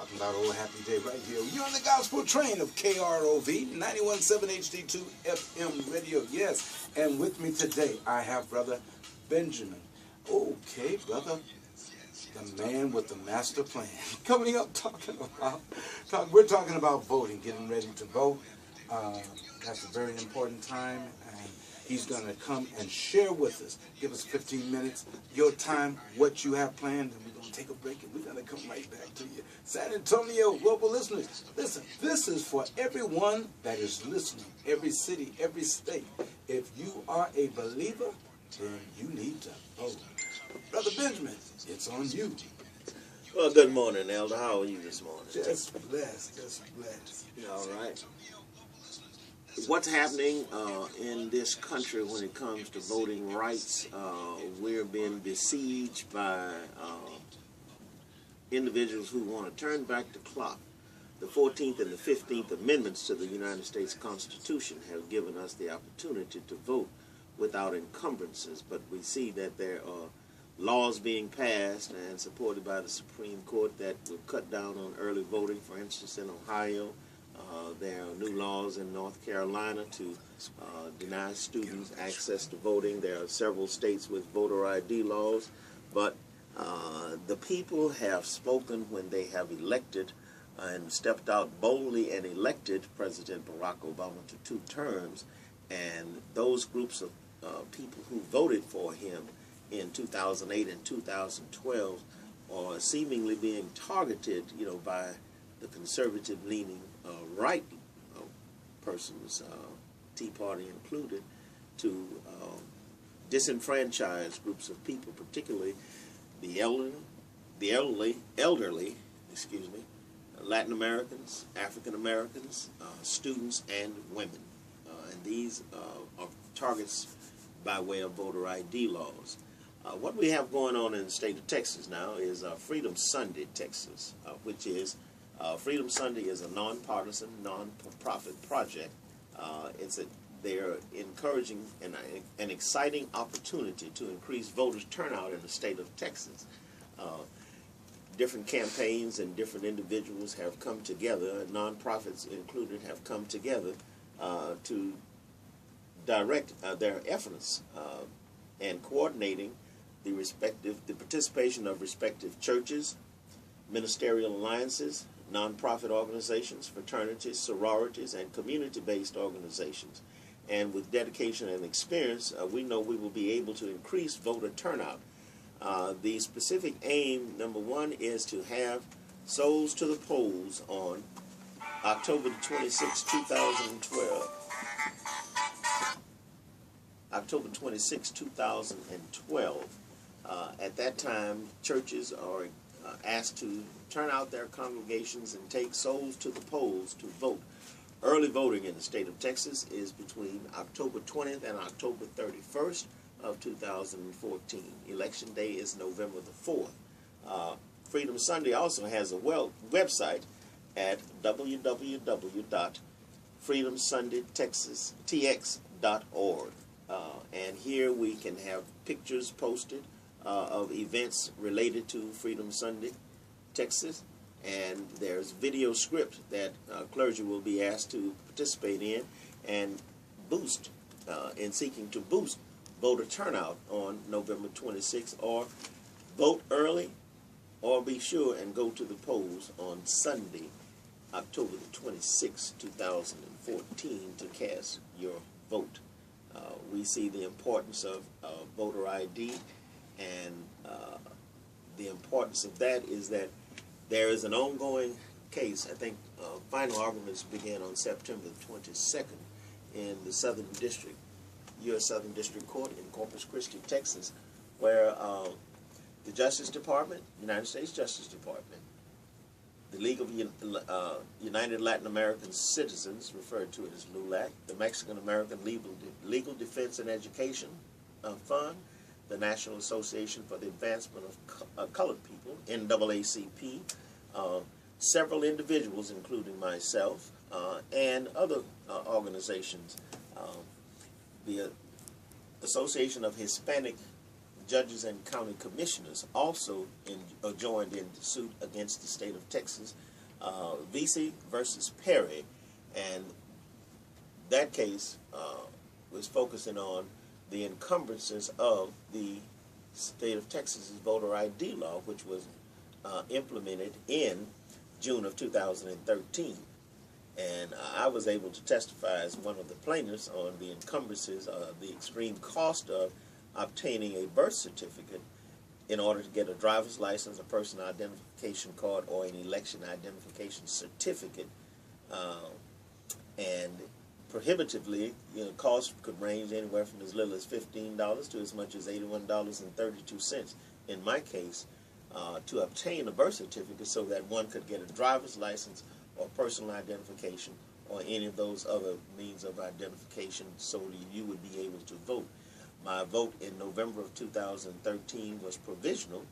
Talking about old happy day right here. You're on the gospel train of KROV 91.7 HD2 FM radio. Yes, and with me today I have Brother Benjamin. Okay, brother, the man with the master plan. Coming up, we're talking about voting, getting ready to vote. That's a very important time, and he's going to come and share with us. Give us 15 minutes, your time, what you have planned, and we're going to take a break, and we're going to come right back to you. San Antonio global listeners, listen, this is for everyone that is listening, every city, every state. If you are a believer, then you need to vote. Brother Benjamin, it's on you. Well, good morning, Elder. How are you this morning? Just blessed, just blessed. All right. What's happening in this country when it comes to voting rights? We're being besieged by individuals who want to turn back the clock. The 14th and the 15th Amendments to the United States Constitution have given us the opportunity to vote without encumbrances, but we see that there are laws being passed and supported by the Supreme Court that will cut down on early voting. For instance, in Ohio, there are new laws in North Carolina to deny students access to voting. There are several states with voter ID laws, but the people have spoken when they have elected and stepped out boldly and elected President Barack Obama to 2 terms, and those groups of people who voted for him in 2008 and 2012 are seemingly being targeted, by the conservative-leaning right persons, Tea Party included, to disenfranchise groups of people, particularly the elderly, Latin Americans, African Americans, students, and women. And these are targets by way of voter ID laws. What we have going on in the state of Texas now is Freedom Sunday, Texas, which is Freedom Sunday is a nonpartisan, non-profit project. They're encouraging an exciting opportunity to increase voters' turnout in the state of Texas. Different campaigns and different individuals have come together, nonprofits included, have come together to direct their efforts and coordinating the participation of respective churches, ministerial alliances, nonprofit organizations, fraternities, sororities, and community-based organizations. And with dedication and experience, we know we will be able to increase voter turnout. The specific aim, number 1, is to have souls to the polls on October the 26th, 2012. October 26, 2012. At that time, churches are asked to turn out their congregations and take souls to the polls to vote. Early voting in the state of Texas is between October 20th and October 31st of 2014. Election Day is November the 4th. Freedom Sunday also has a website at www.freedomsundaytexas.org. And here we can have pictures posted of events related to Freedom Sunday, Texas, and there's video script that clergy will be asked to participate in and boost, in seeking to boost voter turnout on November 26th, or vote early, or be sure and go to the polls on Sunday, October the 26th, 2014, to cast your vote. We see the importance of voter ID, and the importance of that is that there is an ongoing case. I think final arguments began on September 22nd in the Southern District, U.S. Southern District Court in Corpus Christi, Texas, where the Justice Department, United States Justice Department, the League of United Latin American Citizens, referred to it as LULAC, the Mexican American Legal Defense and Education Fund, the National Association for the Advancement of Colored People, NAACP, several individuals, including myself, and other organizations. The Association of Hispanic Judges and County Commissioners also joined in the suit against the state of Texas Vesey versus Perry, and that case was focusing on the encumbrances of the state of Texas's voter ID law, which was implemented in June of 2013. And I was able to testify as one of the plaintiffs on the encumbrances, the extreme cost of obtaining a birth certificate in order to get a driver's license, a personal identification card, or an election identification certificate. And prohibitively, costs could range anywhere from as little as $15 to as much as $81.32. In my case, to obtain a birth certificate so that one could get a driver's license or personal identification or any of those other means of identification so that you would be able to vote. My vote in November of 2013 was provisional,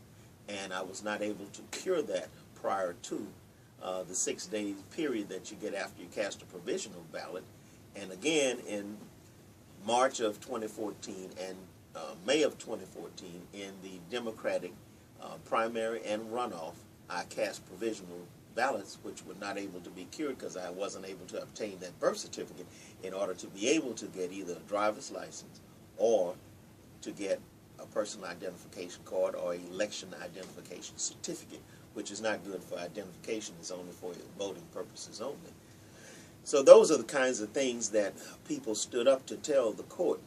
and I was not able to cure that prior to the 6-day period that you get after you cast a provisional ballot. And again, in March of 2014 and May of 2014, in the Democratic primary and runoff, I cast provisional ballots, which were not able to be cured because I wasn't able to obtain that birth certificate in order to be able to get either a driver's license or to get a personal identification card or election identification certificate, which is not good for identification. It's only for voting purposes only. So those are the kinds of things that people stood up to tell the court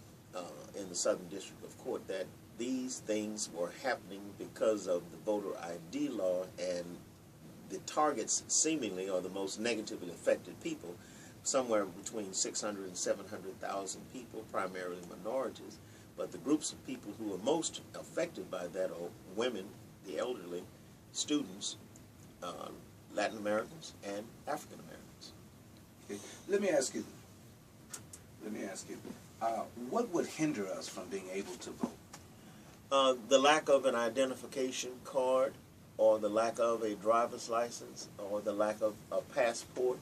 in the Southern District of Court, that these things were happening because of the voter ID law, and the targets seemingly are the most negatively affected people, somewhere between 600 and 700,000 people, primarily minorities. But the groups of people who are most affected by that are women, the elderly, students, Latin Americans, and African Americans. Okay. Let me ask you, what would hinder us from being able to vote? The lack of an identification card, or the lack of a driver's license, or the lack of a passport.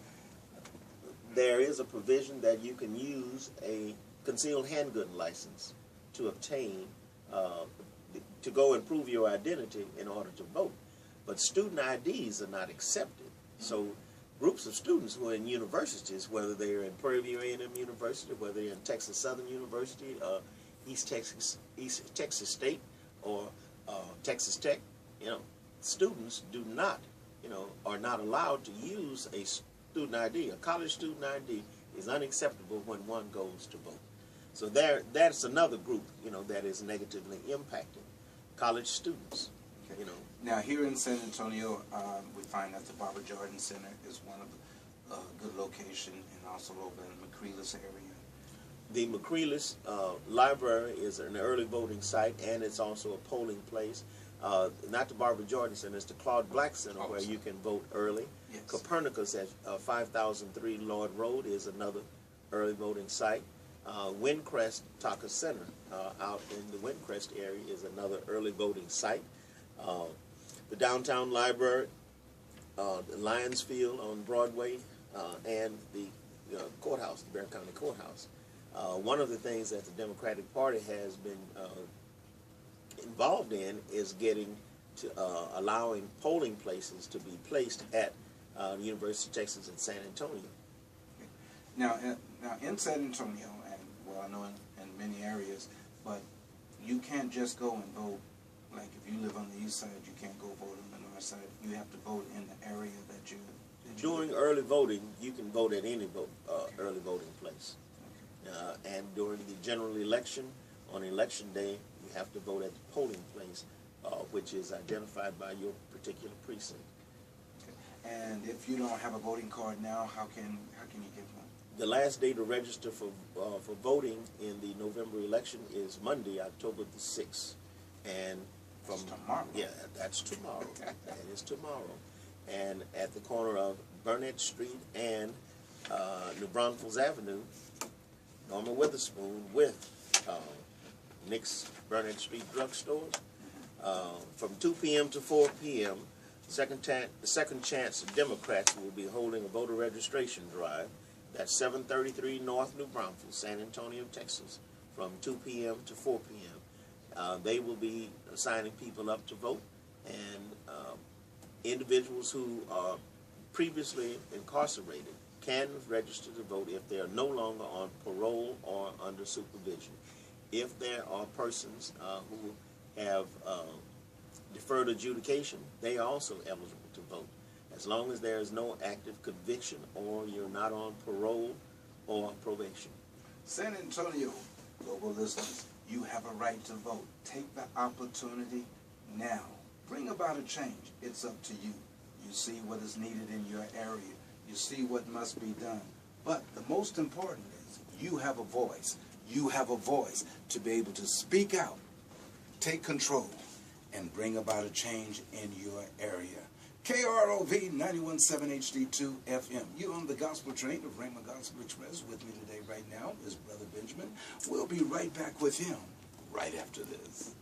There is a provision that you can use a concealed handgun license to obtain, to go and prove your identity in order to vote. But student IDs are not accepted. So groups of students who are in universities, whether they're in Prairie View A&M University, whether they're in Texas Southern University, East Texas State, or Texas Tech, students do not, are not allowed to use a student ID. A college student ID is unacceptable when one goes to vote. So that's another group, that is negatively impacted. College students, Okay. Now here in San Antonio, we find that the Barbara Jordan Center is one of the good location, and also over in the McCreeless area. The McCreeless Library is an early voting site, and it's also a polling place. Not the Barbara Jordan Center, it's the Claude Black Center, where you can vote early. Yes. Copernicus at 5003 Lord Road is another early voting site. Windcrest Taka Center out in the Windcrest area is another early voting site. The Downtown Library, the Lions Field on Broadway, and the courthouse, the Bexar County Courthouse. One of the things that the Democratic Party has been involved in is getting to allowing polling places to be placed at the University of Texas in San Antonio. Okay. Now in San Antonio, and well, I know in many areas, but you can't just go and vote. Like if you live on the east side, you can't go vote on the north side. You have to vote in the area that you During early voting, you can vote at any early voting place. Okay. And during the general election, on election day, you have to vote at the polling place, which is identified by your particular precinct. Okay. And if you don't have a voting card now, how can you get one? The last day to register for voting in the November election is Monday, October the 6th. And from tomorrow. Yeah, that's tomorrow. That is tomorrow. And at the corner of Burnett Street and New Braunfels Avenue, Norma Witherspoon with Nick's Burnett Street drugstores, from 2 p.m. to 4 p.m., the Second Chance Democrats will be holding a voter registration drive. That's 733 North New Braunfels, San Antonio, Texas, from 2 p.m. to 4 p.m. They will be signing people up to vote, and individuals who are previously incarcerated can register to vote if they are no longer on parole or under supervision. If there are persons who have deferred adjudication, they are also eligible to vote, as long as there is no active conviction or you're not on parole or probation. San Antonio, global listeners, you have a right to vote. Take the opportunity now. Bring about a change. It's up to you. You see what is needed in your area. You see what must be done. But the most important is you have a voice. You have a voice to be able to speak out, take control, and bring about a change in your area. KROV 91.7 HD2 FM. You're on the gospel train of RHEMA Gospel Express. With me today right now is Brother Benjamin. We'll be right back with him right after this.